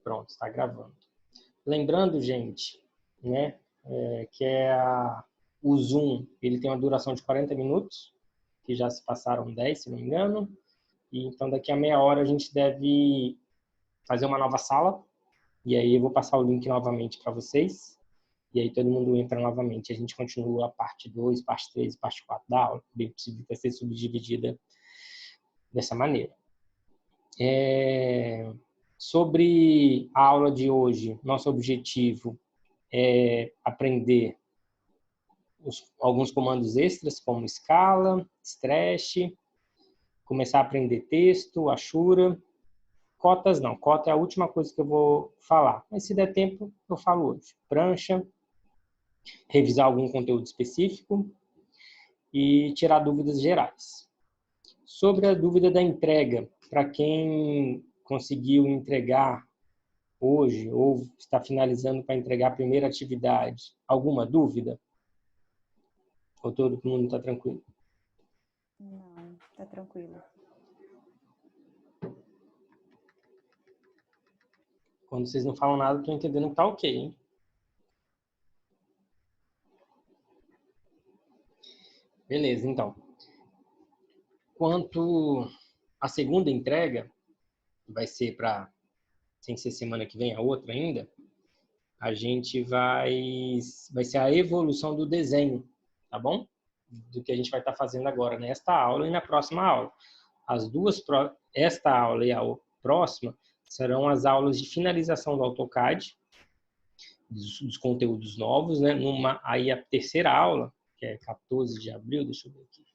Pronto, está gravando. Lembrando, gente, né, que o Zoom, ele tem uma duração de 40 minutos, que já se passaram 10, se não me engano. E então, daqui a meia hora, a gente deve fazer uma nova sala. E aí, eu vou passar o link novamente para vocês. E aí, todo mundo entra novamente. A gente continua a parte 2, parte 3 e parte 4 da aula. Bem possível que vai ser subdividida dessa maneira. Sobre a aula de hoje, nosso objetivo é aprender alguns comandos extras, como escala, stretch, começar a aprender texto, Ashura. Cotas não, cota é a última coisa que eu vou falar. Mas se der tempo, eu falo hoje. Prancha, revisar algum conteúdo específico e tirar dúvidas gerais. Sobre a dúvida da entrega, para quem conseguiu entregar hoje ou está finalizando para entregar a primeira atividade, alguma dúvida? Ou todo mundo está tranquilo? Não, está tranquilo. Quando vocês não falam nada, estou entendendo que está ok, hein? Beleza, então. Quanto à segunda entrega, vai ser sem ser semana que vem, a outra ainda, a gente vai ser a evolução do desenho, tá bom? Do que a gente vai estar fazendo agora nesta aula e na próxima aula. Esta aula e a próxima serão as aulas de finalização do AutoCAD, dos conteúdos novos, né? Aí a terceira aula, que é 14 de abril, deixa eu ver aqui,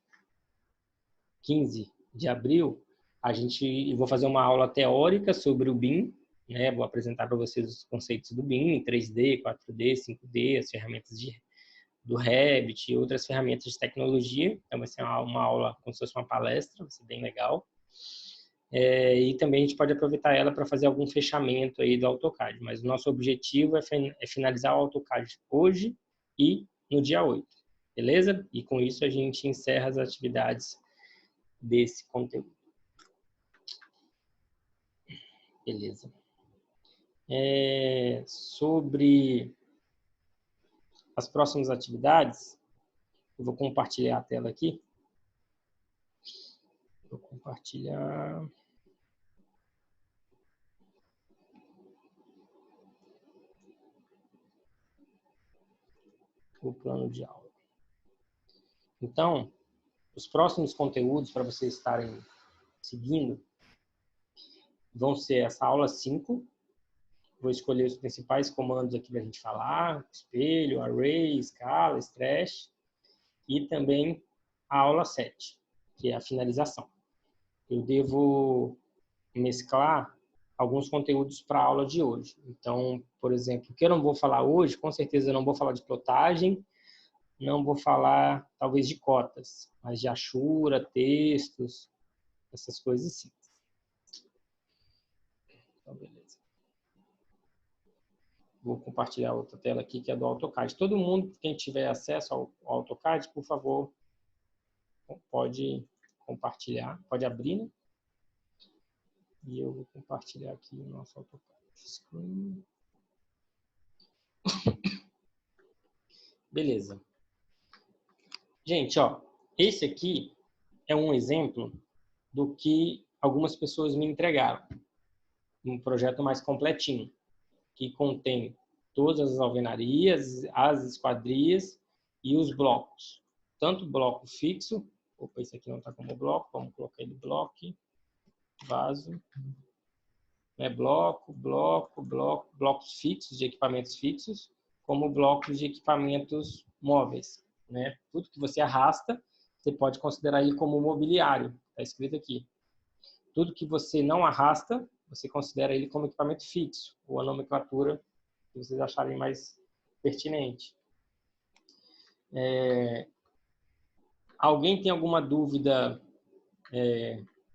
15 de abril, eu vou fazer uma aula teórica sobre o BIM, né? Vou apresentar para vocês os conceitos do BIM, 3D, 4D, 5D, as ferramentas do Revit e outras ferramentas de tecnologia. Então vai ser uma aula como se fosse uma palestra, vai ser bem legal. E também a gente pode aproveitar ela para fazer algum fechamento aí do AutoCAD, mas o nosso objetivo é finalizar o AutoCAD hoje e no dia 8, beleza? E com isso a gente encerra as atividades desse conteúdo. Beleza. Sobre as próximas atividades, eu vou compartilhar a tela aqui. Vou compartilhar. O plano de aula. Então, os próximos conteúdos para vocês estarem seguindo vão ser essa aula 5. Vou escolher os principais comandos aqui para a gente falar: espelho, array, escala, stretch. E também a aula 7, que é a finalização. Eu devo mesclar alguns conteúdos para a aula de hoje. Então, por exemplo, o que eu não vou falar hoje, com certeza eu não vou falar de plotagem, não vou falar, talvez, de cotas, mas de Ashura, textos, essas coisas sim. Então, beleza. Vou compartilhar outra tela aqui, que é do AutoCAD. Todo mundo, quem tiver acesso ao AutoCAD, por favor, pode compartilhar, pode abrir, né? E eu vou compartilhar aqui o nosso AutoCAD Screen. Beleza. Gente, ó, esse aqui é um exemplo do que algumas pessoas me entregaram. Um projeto mais completinho, que contém todas as alvenarias, as esquadrias e os blocos. Tanto bloco fixo, opa, esse aqui não está como bloco, vamos colocar ele bloco, vaso, né? Blocos fixos, de equipamentos fixos, como blocos de equipamentos móveis, né? Tudo que você arrasta, você pode considerar ele como mobiliário, está escrito aqui. Tudo que você não arrasta, você considera ele como equipamento fixo, ou a nomenclatura que vocês acharem mais pertinente. Alguém tem alguma dúvida,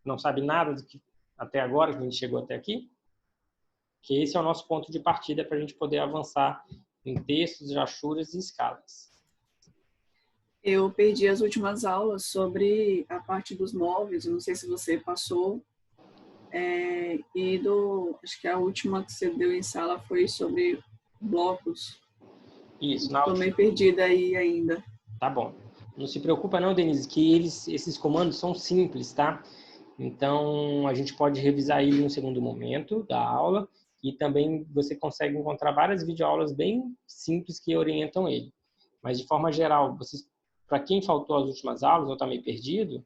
não sabe nada do que até agora, que a gente chegou até aqui? Que esse é o nosso ponto de partida para a gente poder avançar em textos, achuras e escalas. Eu perdi as últimas aulas sobre a parte dos móveis, eu não sei se você passou. Acho que a última que você deu em sala foi sobre blocos. Isso, Estou meio perdida aí ainda. Tá bom. Não se preocupa não, Denise, que esses comandos são simples, tá? Então, a gente pode revisar ele no segundo momento da aula e também você consegue encontrar várias videoaulas bem simples que orientam ele. Mas, de forma geral, para quem faltou as últimas aulas ou está meio perdido,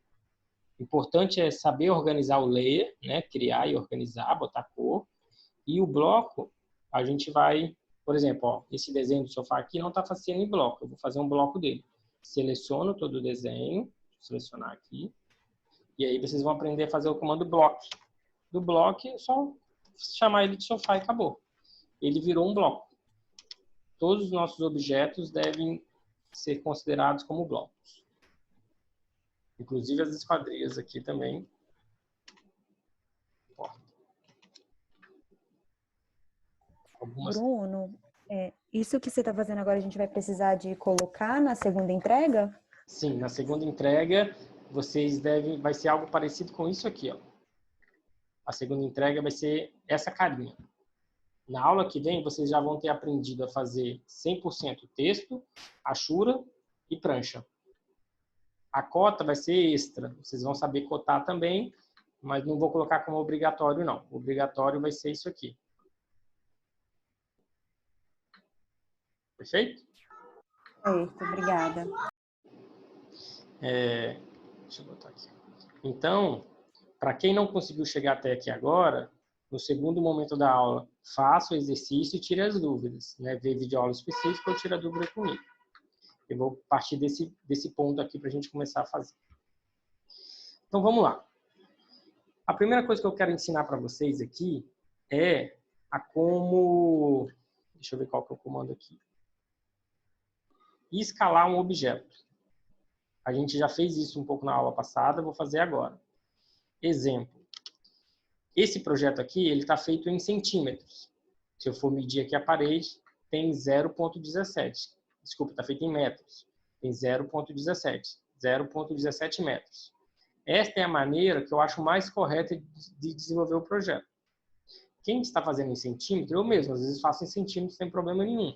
o importante é saber organizar o layer, né? Criar e organizar, botar cor. E o bloco, a gente vai, por exemplo, ó, esse desenho do sofá aqui não está fazendo em bloco, eu vou fazer um bloco dele. Seleciono todo o desenho, vou selecionar aqui, e aí vocês vão aprender a fazer o comando block. Do block é só chamar ele de sofá e acabou. Ele virou um bloco. Todos os nossos objetos devem ser considerados como blocos. Inclusive as esquadrias aqui também. Bruno, isso que você está fazendo agora a gente vai precisar de colocar na segunda entrega? Sim, na segunda entrega vai ser algo parecido com isso aqui, ó. A segunda entrega vai ser essa carinha. Na aula que vem, vocês já vão ter aprendido a fazer 100% texto, achura e prancha. A cota vai ser extra. Vocês vão saber cotar também, mas não vou colocar como obrigatório, não. O obrigatório vai ser isso aqui. Perfeito? Perfeito, obrigada. Deixa eu botar aqui. Então, para quem não conseguiu chegar até aqui agora, no segundo momento da aula, faça o exercício e tire as dúvidas. Né? Vê videoaula específica ou tira a dúvida comigo. Eu vou partir desse ponto aqui para a gente começar a fazer. Então, vamos lá. A primeira coisa que eu quero ensinar para vocês aqui é a como... Deixa eu ver qual que é o comando aqui. Escalar um objeto. A gente já fez isso um pouco na aula passada, vou fazer agora. Exemplo. Esse projeto aqui, ele está feito em centímetros. Se eu for medir aqui a parede, tem 0,17. Desculpa, está feito em metros. Tem 0,17. 0,17 metros. Esta é a maneira que eu acho mais correta de desenvolver o projeto. Quem está fazendo em centímetro, eu mesmo, às vezes faço em centímetros sem problema nenhum.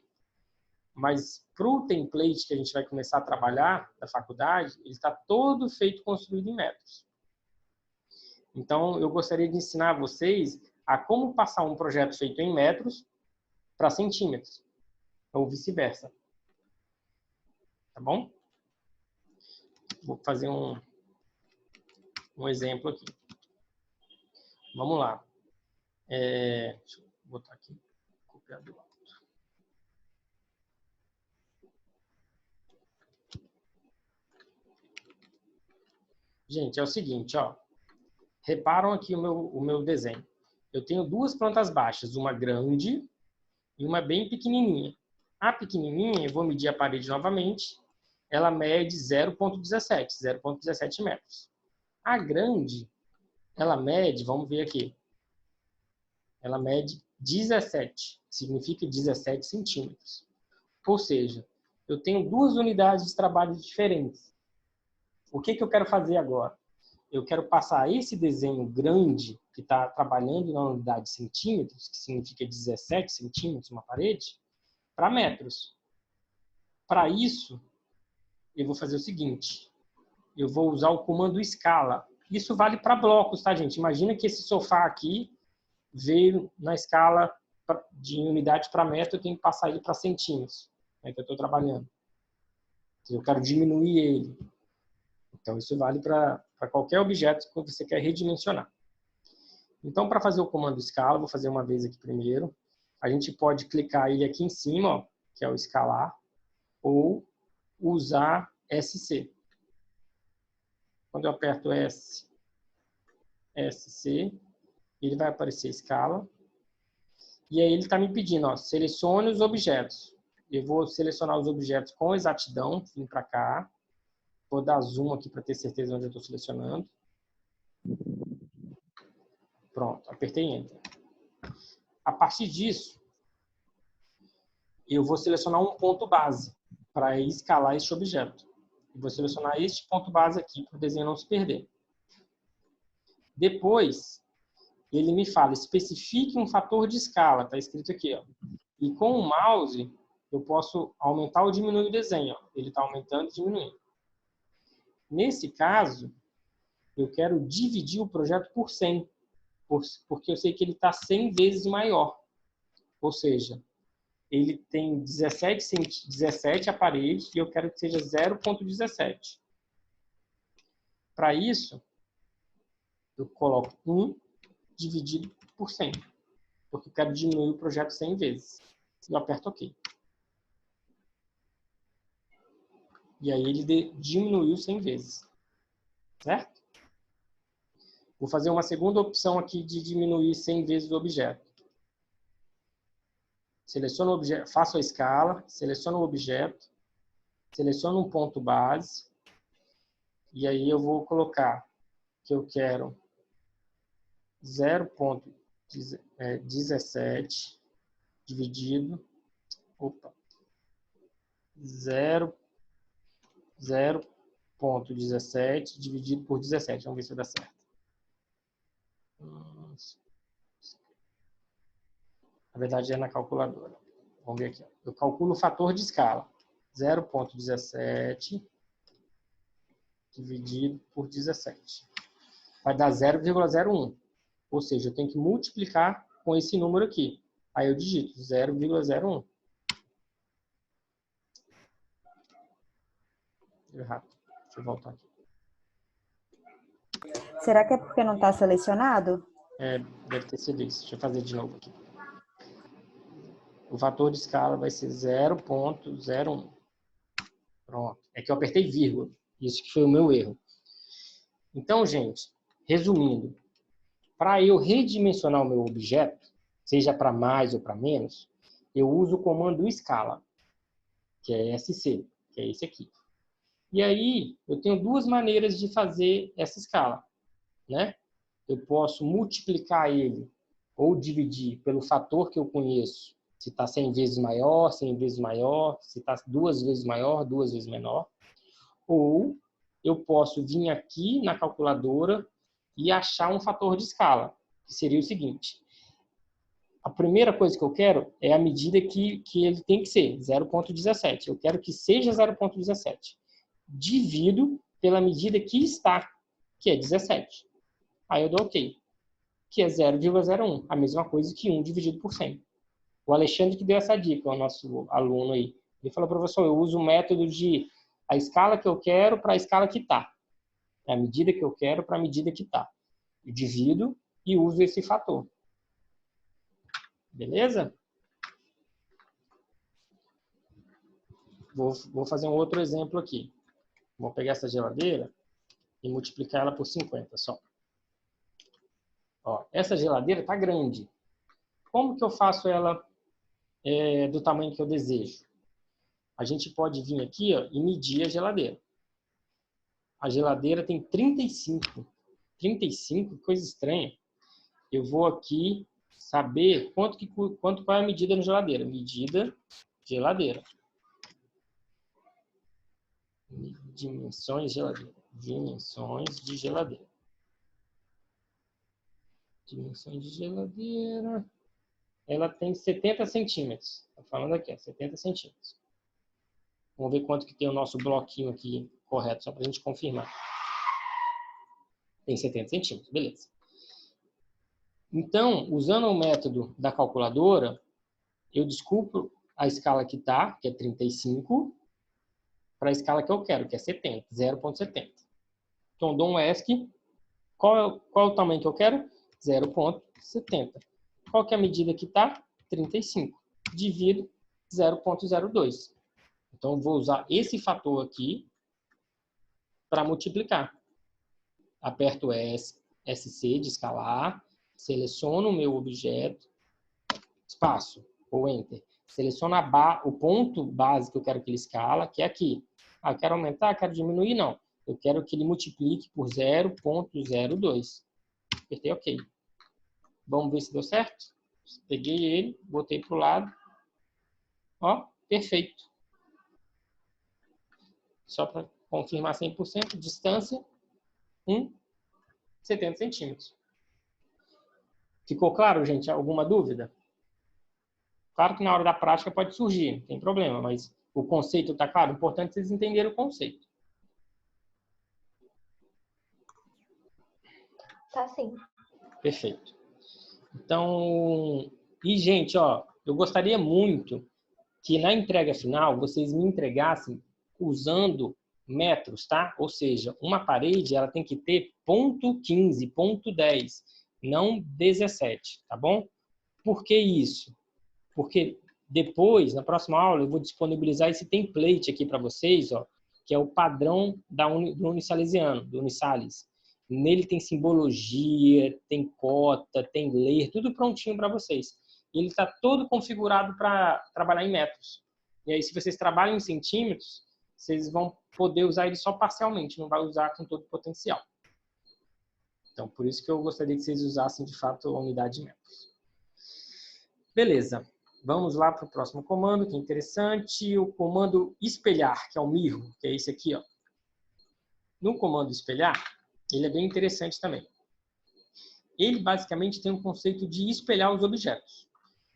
Mas para o template que a gente vai começar a trabalhar da faculdade, ele está todo feito construído em metros. Então, eu gostaria de ensinar a vocês a como passar um projeto feito em metros para centímetros, ou vice-versa. Tá bom? Vou fazer um exemplo aqui. Vamos lá. Deixa eu botar aqui. Copiar do lado. Gente, é o seguinte, ó. Reparam aqui o meu desenho. Eu tenho duas plantas baixas, uma grande e uma bem pequenininha. A pequenininha, eu vou medir a parede novamente, ela mede 0,17 metros. A grande, ela mede, vamos ver aqui, ela mede 17, significa 17 centímetros. Ou seja, eu tenho duas unidades de trabalho diferentes. O que eu quero fazer agora? Eu quero passar esse desenho grande, que está trabalhando na unidade de centímetros, que significa 17 centímetros uma parede, para metros. Para isso, eu vou fazer o seguinte. Eu vou usar o comando escala. Isso vale para blocos, tá, gente? Imagina que esse sofá aqui veio na escala de unidade para metro, eu tenho que passar ele para centímetros, né, que eu estou trabalhando. Eu quero diminuir ele. Então, isso vale para qualquer objeto que você quer redimensionar. Então, para fazer o comando escala, vou fazer uma vez aqui primeiro. A gente pode clicar ele aqui em cima, ó, que é o escalar, ou usar SC. Quando eu aperto SC, ele vai aparecer escala. E aí ele está me pedindo, ó, selecione os objetos. Eu vou selecionar os objetos com exatidão, vim para cá. Vou dar zoom aqui para ter certeza onde eu estou selecionando. Pronto, apertei Enter. A partir disso, eu vou selecionar um ponto base para escalar este objeto. Eu vou selecionar este ponto base aqui para o desenho não se perder. Depois, ele me fala, especifique um fator de escala, está escrito aqui, ó. E com o mouse, eu posso aumentar ou diminuir o desenho, ó. Ele está aumentando e diminuindo. Nesse caso, eu quero dividir o projeto por 100, porque eu sei que ele está 100 vezes maior. Ou seja, ele tem 17 aparelhos e eu quero que seja 0,17. Para isso, eu coloco 1 dividido por 100, porque eu quero diminuir o projeto 100 vezes. E eu aperto OK. E aí ele diminuiu 100 vezes. Certo? Vou fazer uma segunda opção aqui de diminuir 100 vezes o objeto. Seleciono o objeto, faço a escala, seleciono o objeto, seleciono um ponto base, e aí eu vou colocar que eu quero 0,17 dividido, 0,17 dividido por 17. Vamos ver se vai dar certo. Na verdade, é na calculadora. Vamos ver aqui. Eu calculo o fator de escala. 0,17 dividido por 17. Vai dar 0,01. Ou seja, eu tenho que multiplicar com esse número aqui. Aí eu digito 0,01. Errado. Deixa eu voltar aqui. Será que é porque não está selecionado? Deve ter sido isso. Deixa eu fazer de novo aqui. O fator de escala vai ser 0,01. Pronto. É que eu apertei vírgula. Isso que foi o meu erro. Então, gente, resumindo, para eu redimensionar o meu objeto, seja para mais ou para menos, eu uso o comando escala, que é SC, que é esse aqui. E aí, eu tenho duas maneiras de fazer essa escala, né? Eu posso multiplicar ele ou dividir pelo fator que eu conheço, se está 100 vezes maior, 100 vezes maior, se está 2 vezes maior, 2 vezes menor. Ou eu posso vir aqui na calculadora e achar um fator de escala, que seria o seguinte. A primeira coisa que eu quero é a medida que ele tem que ser, 0,17. Eu quero que seja 0,17. Divido pela medida que está, que é 17. Aí eu dou OK, que é 0,01, a mesma coisa que 1 dividido por 100. O Alexandre que deu essa dica, o nosso aluno aí. Ele falou, professor, eu uso o método de a escala que eu quero para a escala que está. É a medida que eu quero para a medida que está. Eu divido e uso esse fator. Beleza? Vou fazer um outro exemplo aqui. Vou pegar essa geladeira e multiplicar ela por 50 só. Ó, essa geladeira está grande. Como que eu faço ela do tamanho que eu desejo? A gente pode vir aqui, ó, e medir a geladeira. A geladeira tem 35. 35, coisa estranha. Eu vou aqui saber qual é a medida na geladeira. Medida geladeira. Dimensões de geladeira. Dimensões de geladeira. Dimensões de geladeira. Ela tem 70 centímetros. Está falando aqui, ó, 70 centímetros. Vamos ver quanto que tem o nosso bloquinho aqui correto, só para a gente confirmar. Tem 70 centímetros, beleza. Então, usando o método da calculadora, eu desculpo a escala que está, que é 35, para a escala que eu quero, que é 70, 0,70. Então, dou um ESC. Qual é o tamanho que eu quero? 0,70. Qual que é a medida que está? 35. Divido 0,02. Então, eu vou usar esse fator aqui para multiplicar. Aperto SC de escalar, seleciono o meu objeto, espaço ou Enter. Seleciono o ponto base que eu quero que ele escala, que é aqui. Ah, eu quero aumentar, quero diminuir? Não. Eu quero que ele multiplique por 0,02. Apertei OK. Vamos ver se deu certo? Peguei ele, botei para o lado. Ó, perfeito. Só para confirmar 100%, distância, 70 centímetros. Ficou claro, gente? Alguma dúvida? Claro que na hora da prática pode surgir, não tem problema, mas o conceito está claro? O importante é vocês entenderem o conceito. Tá sim. Perfeito. Então, e gente, ó, eu gostaria muito que na entrega final vocês me entregassem usando metros, tá? Ou seja, uma parede ela tem que ter ponto 15, ponto 10, não 17, tá bom? Por que isso? Porque depois, na próxima aula, eu vou disponibilizar esse template aqui para vocês, ó, que é o padrão do Unisalesiano, do Unisalis. Nele tem simbologia, tem cota, tem ler, tudo prontinho para vocês. E ele está todo configurado para trabalhar em metros. E aí, se vocês trabalham em centímetros, vocês vão poder usar ele só parcialmente, não vai usar com todo o potencial. Então, por isso que eu gostaria que vocês usassem, de fato, a unidade de metros. Beleza. Vamos lá para o próximo comando, que é interessante. O comando espelhar, que é o mirror, que é esse aqui, ó. No comando espelhar, ele é bem interessante também. Ele basicamente tem um conceito de espelhar os objetos.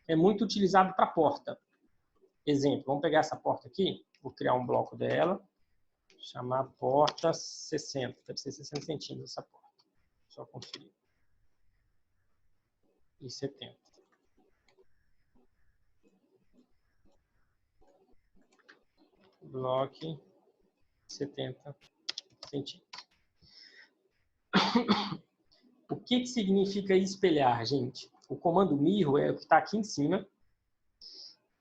É muito utilizado para porta. Exemplo, vamos pegar essa porta aqui, vou criar um bloco dela, chamar porta 60, deve ser 60 centímetros essa porta. Só conferir. E 70. Bloco 70 centímetros. O que significa espelhar, gente? O comando mirror é o que está aqui em cima.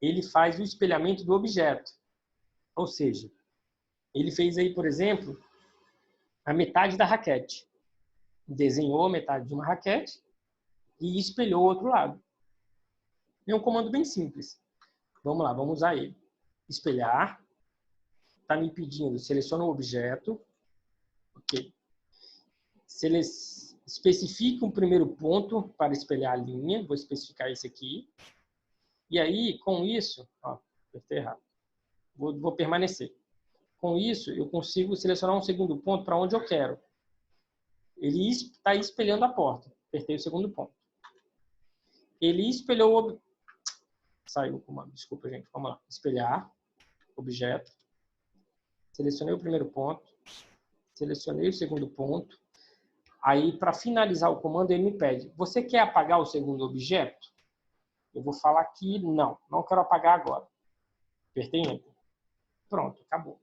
Ele faz o espelhamento do objeto. Ou seja, ele fez aí, por exemplo, a metade da raquete. Desenhou a metade de uma raquete e espelhou o outro lado. É um comando bem simples. Vamos lá, vamos usar ele. Espelhar. Está me pedindo, seleciona o objeto. Ok. Especifique um primeiro ponto para espelhar a linha. Vou especificar esse aqui. E aí, com isso, ó, apertei errado. Vou permanecer. Com isso, eu consigo selecionar um segundo ponto para onde eu quero. Ele está espelhando a porta. Apertei o segundo ponto. Ele espelhou o... Saiu o comando, desculpa, gente. Vamos lá. Espelhar, objeto. Selecionei o primeiro ponto. Selecionei o segundo ponto. Aí, para finalizar o comando, ele me pede, você quer apagar o segundo objeto? Eu vou falar que não quero apagar agora. Apertei Enter. Pronto, acabou.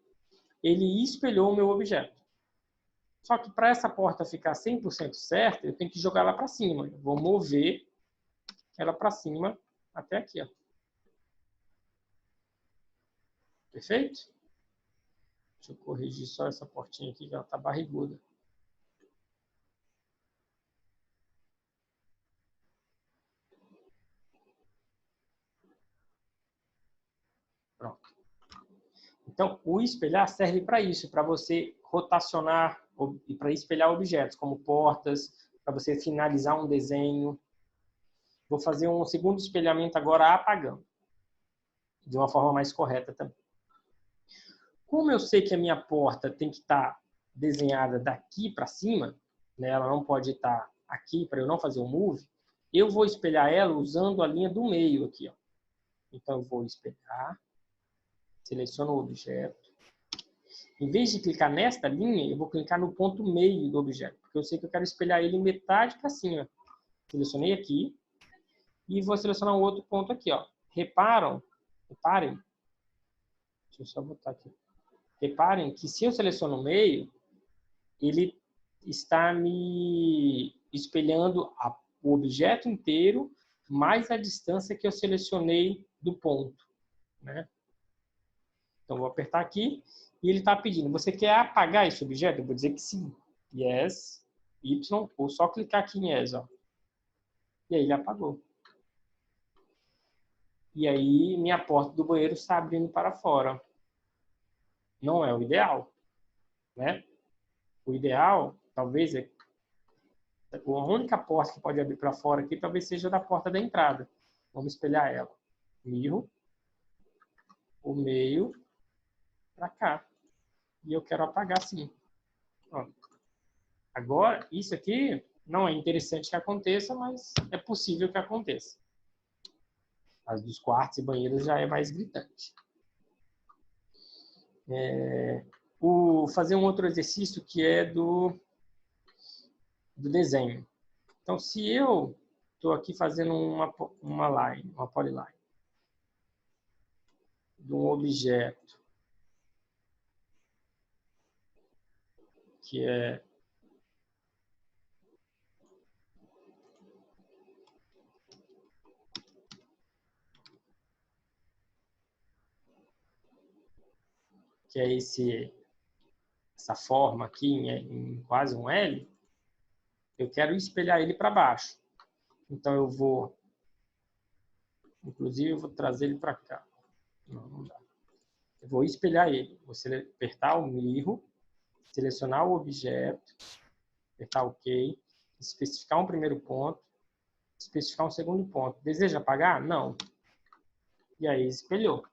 Ele espelhou o meu objeto. Só que para essa porta ficar 100% certa, eu tenho que jogar ela para cima. Eu vou mover ela para cima até aqui, ó. Perfeito? Deixa eu corrigir só essa portinha aqui, que ela está barriguda. Pronto. Então, o espelhar serve para isso, para você rotacionar e para espelhar objetos, como portas, para você finalizar um desenho. Vou fazer um segundo espelhamento agora apagando, de uma forma mais correta também. Como eu sei que a minha porta tem que estar desenhada daqui para cima, né, ela não pode estar aqui para eu não fazer um move, eu vou espelhar ela usando a linha do meio aqui, ó. Então, eu vou espelhar, seleciono o objeto. Em vez de clicar nesta linha, eu vou clicar no ponto meio do objeto, porque eu sei que eu quero espelhar ele metade para cima. Selecionei aqui e vou selecionar um outro ponto aqui, ó. Reparem, deixa eu só botar aqui. Reparem que se eu seleciono o meio, ele está me espelhando o objeto inteiro mais a distância que eu selecionei do ponto, né? Então, vou apertar aqui e ele está pedindo, você quer apagar esse objeto? Eu vou dizer que sim. Yes, Y, ou só clicar aqui em Yes, ó. E aí ele apagou. E aí minha porta do banheiro está abrindo para fora. Não é o ideal, né? O ideal, talvez, a única porta que pode abrir para fora aqui, talvez seja da porta da entrada. Vamos espelhar ela. Mirror, o meio, para cá. E eu quero apagar sim. Pronto. Agora, isso aqui Não é interessante que aconteça, mas é possível que aconteça. As dos quartos e banheiros já é mais gritante. Fazer um outro exercício que é do desenho. Então, se eu estou aqui fazendo uma polyline, de um objeto que é essa forma aqui em quase um L, eu quero espelhar ele para baixo. Então, inclusive, eu vou trazer ele para cá. Não dá. Eu vou espelhar ele. Vou apertar o mirro, selecionar o objeto, apertar OK, especificar um primeiro ponto, especificar um segundo ponto. Deseja apagar? Não. E aí, espelhou.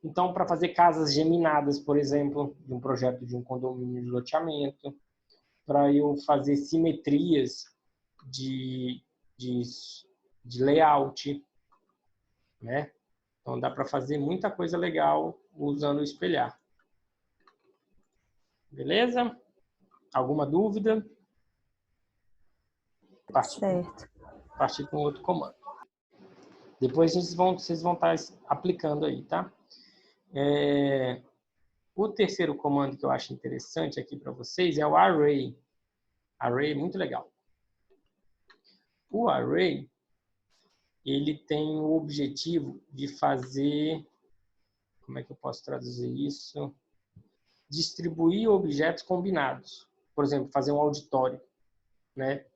Então, para fazer casas geminadas, por exemplo, de um projeto de um condomínio de loteamento, para eu fazer simetrias de layout, né? Então, dá para fazer muita coisa legal usando o espelhar. Beleza? Alguma dúvida? Certo. Partir com outro comando. Depois vocês vão estar aplicando aí, tá? O terceiro comando que eu acho interessante aqui para vocês é o array. Array é muito legal. O array, ele tem o objetivo de fazer, como é que eu posso traduzir isso? Distribuir objetos combinados. Por exemplo, fazer um auditório, né?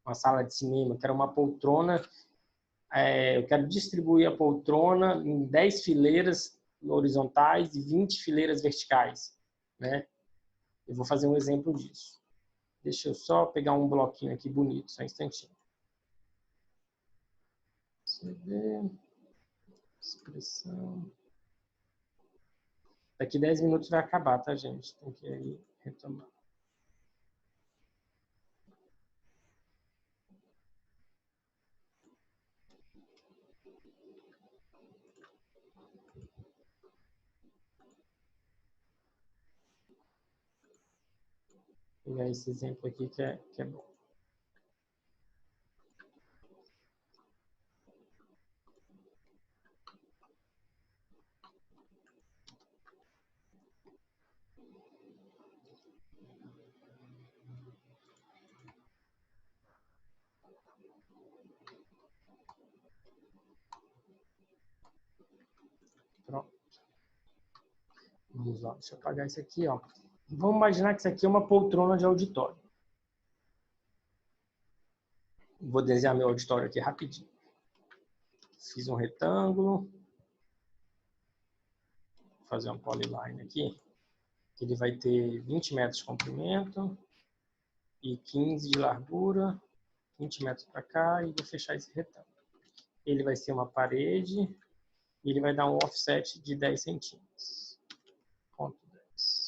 Uma sala de cinema, quero uma poltrona, eu quero distribuir a poltrona em 10 fileiras horizontais e 20 fileiras verticais, né? Eu vou fazer um exemplo disso. Deixa eu só pegar um bloquinho aqui bonito, só um instantinho. CD, expressão. Daqui 10 minutos vai acabar, tá, gente? Tem que aí retomar. Vou pegar esse exemplo aqui que é bom. Pronto. Vamos lá, deixa eu apagar isso aqui, ó. Vamos imaginar que isso aqui é uma poltrona de auditório. Vou desenhar meu auditório aqui rapidinho. Fiz um retângulo. Vou fazer uma polyline aqui. Ele vai ter 20 metros de comprimento e 15 de largura, 20 metros para cá, e vou fechar esse retângulo. Ele vai ser uma parede e ele vai dar um offset de 10 centímetros. Ponto 10.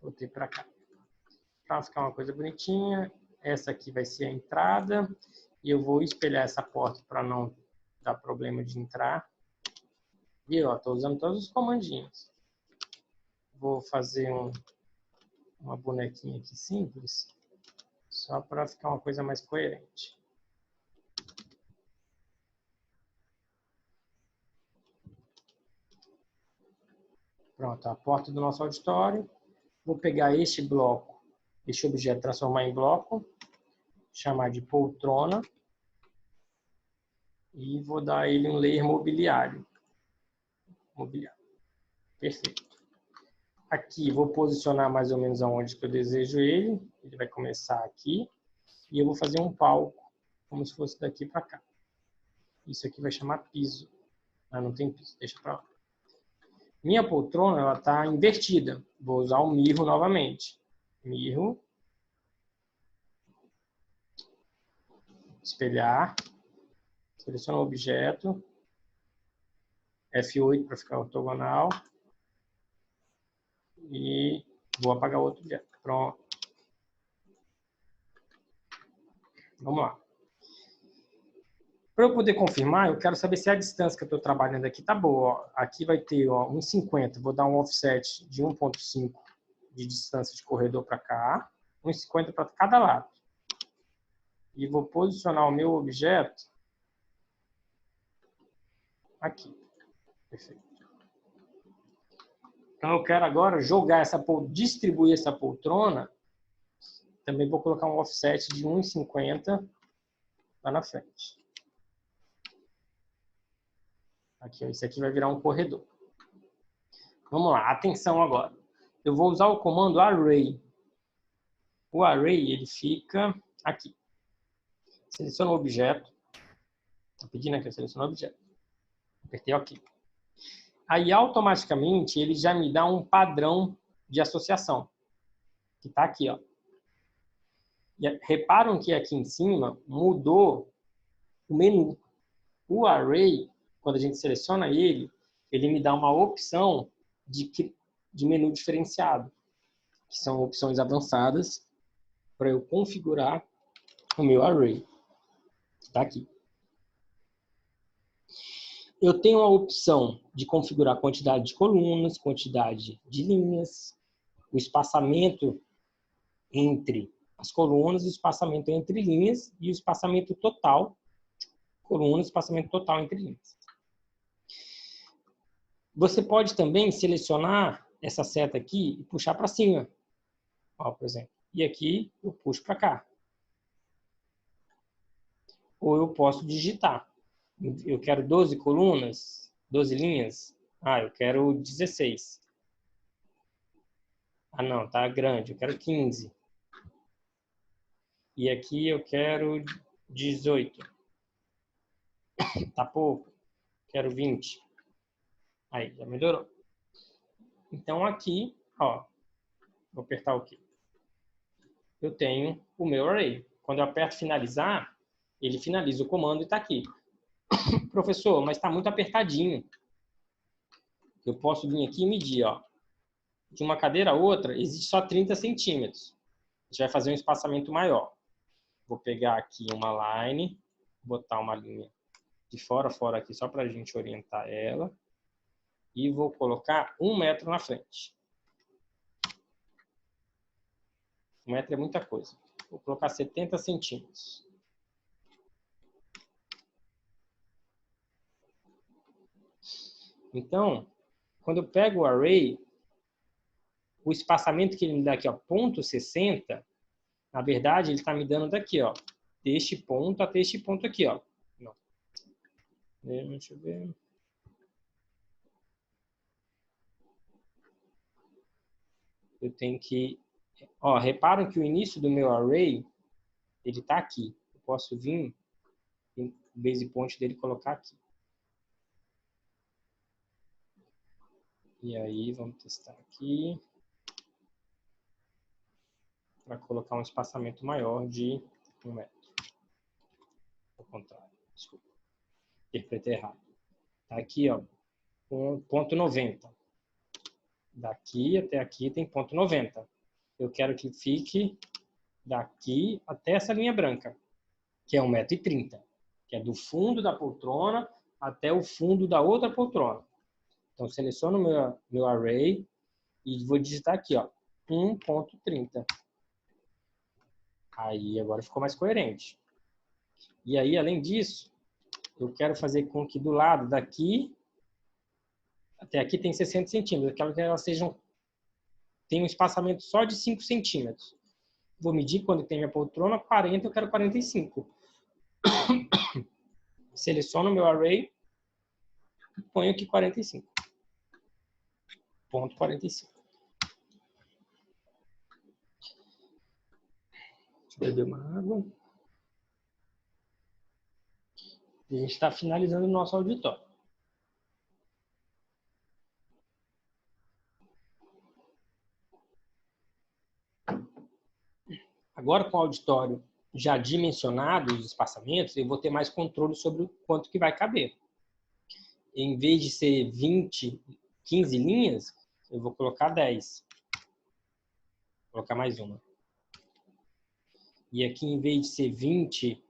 Botei para cá. Para ficar uma coisa bonitinha, essa aqui vai ser a entrada e eu vou espelhar essa porta para não dar problema de entrar. E ó, estou usando todos os comandinhos. Vou fazer uma bonequinha aqui simples, só para ficar uma coisa mais coerente. Pronto, a porta do nosso auditório. Vou pegar este bloco, este objeto, transformar em bloco, chamar de poltrona e vou dar a ele um layer mobiliário. Perfeito. Aqui vou posicionar mais ou menos aonde que eu desejo ele. Ele vai começar aqui e eu vou fazer um palco, como se fosse daqui para cá. Isso aqui vai chamar piso. Ah, não tem piso, deixa para lá. Minha poltrona, ela está invertida. Vou usar o mirro novamente. Mirro. Espelhar. Seleciono o objeto. F8 para ficar ortogonal. e vou apagar o outro objeto. Pronto. Vamos lá. Para eu poder confirmar, eu quero saber se a distância que eu estou trabalhando aqui tá boa. Ó, aqui vai ter 1,50. Vou dar um offset de 1,5 de distância de corredor para cá. 1,50 para cada lado. E vou posicionar o meu objeto aqui. Perfeito. Então eu quero agora distribuir essa poltrona. Também vou colocar um offset de 1,50 lá na frente. Aqui, ó, esse aqui vai virar um corredor. Vamos lá, atenção agora. Eu vou usar o comando array. O array, ele fica aqui. Seleciono o objeto. Estou pedindo aqui, eu seleciono o objeto. Apertei OK. Aí, automaticamente, ele já me dá um padrão de associação. Que está aqui, ó. E reparam que aqui em cima mudou o menu. O array, quando a gente seleciona ele me dá uma opção de menu diferenciado, que são opções avançadas para eu configurar o meu array. Está aqui. Eu tenho a opção de configurar a quantidade de colunas, quantidade de linhas, o espaçamento entre as colunas, o espaçamento entre linhas e o espaçamento total, colunas, espaçamento total entre linhas. Você pode também selecionar essa seta aqui e puxar para cima, ó, por exemplo. E aqui eu puxo para cá. Ou eu posso digitar. Eu quero 12 colunas, 12 linhas. Ah, eu quero 16. Ah, não, tá grande. Eu quero 15. E aqui eu quero 18. Tá pouco. Quero 20. Aí, já melhorou. Então, aqui, ó, vou apertar o quê? Eu tenho o meu array. Quando eu aperto finalizar, ele finaliza o comando e está aqui. Professor, mas está muito apertadinho. Eu posso vir aqui e medir, ó. De uma cadeira a outra, existe só 30 centímetros. A gente vai fazer um espaçamento maior. Vou pegar aqui uma line, botar uma linha de fora a fora aqui, só para a gente orientar ela. E vou colocar 1 metro na frente. 1 metro é muita coisa. Vou colocar 70 centímetros. Então, quando eu pego o array, o espaçamento que ele me dá aqui, ó, 0,60, na verdade, ele está me dando daqui, ó, deste ponto até este ponto aqui, ó. Não. Deixa eu ver. Eu tenho que... Ó, reparam que o início do meu array, ele está aqui. Eu posso vir, o base point dele, colocar aqui. E aí, vamos testar aqui. Para colocar um espaçamento maior de 1 metro. Ao contrário, desculpa. Interpretei errado. Tá aqui, ó, ponto 90. Daqui até aqui tem ponto 90. Eu quero que fique daqui até essa linha branca, que é 1,30 m, que é do fundo da poltrona até o fundo da outra poltrona. Então, seleciono meu array e vou digitar aqui, ó, 1,30. Aí, agora ficou mais coerente. E aí, além disso, eu quero fazer com que do lado daqui até aqui tem 60 centímetros. Eu quero que elas tenham um espaçamento só de 5 centímetros. Vou medir quando tem minha poltrona, 40, eu quero 45. Seleciono o meu array e ponho aqui 45. Ponto 45. Deixa eu beber uma água. E a gente está finalizando o nosso auditório. Agora, com o auditório já dimensionado, os espaçamentos, eu vou ter mais controle sobre o quanto que vai caber. Em vez de ser 15 linhas, eu vou colocar 10. colocar mais uma. E aqui, em vez de ser 20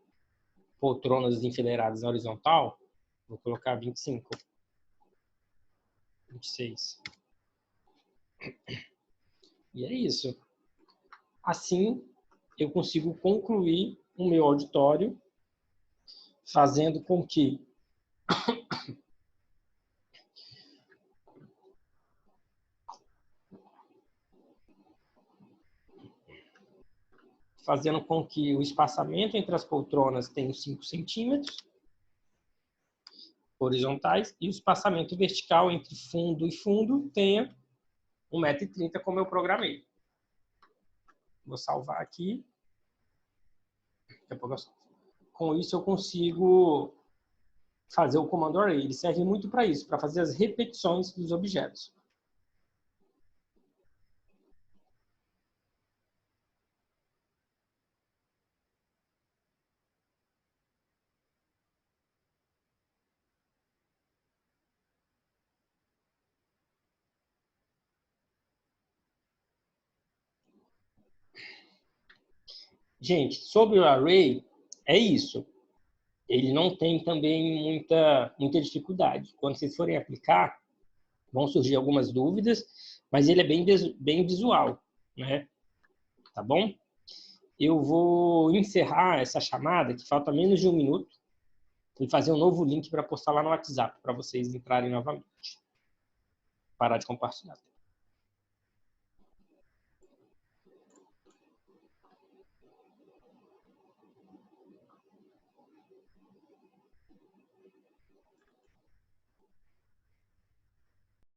poltronas enfileiradas na horizontal, vou colocar 25. 26. E é isso. Assim, eu consigo concluir o meu auditório, fazendo com que o espaçamento entre as poltronas tenha 5 centímetros horizontais e o espaçamento vertical entre fundo e fundo tenha 1,30 m, como eu programei. Vou salvar aqui. Daqui a pouco eu salvo. Com isso, eu consigo fazer o comando array. Ele serve muito para isso, para fazer as repetições dos objetos. Gente, sobre o array, é isso. Ele não tem também muita dificuldade. Quando vocês forem aplicar, vão surgir algumas dúvidas, mas ele é bem visual, né? Tá bom? Eu vou encerrar essa chamada, que falta menos de 1 minuto, e fazer um novo link para postar lá no WhatsApp, para vocês entrarem novamente. Parar de compartilhar.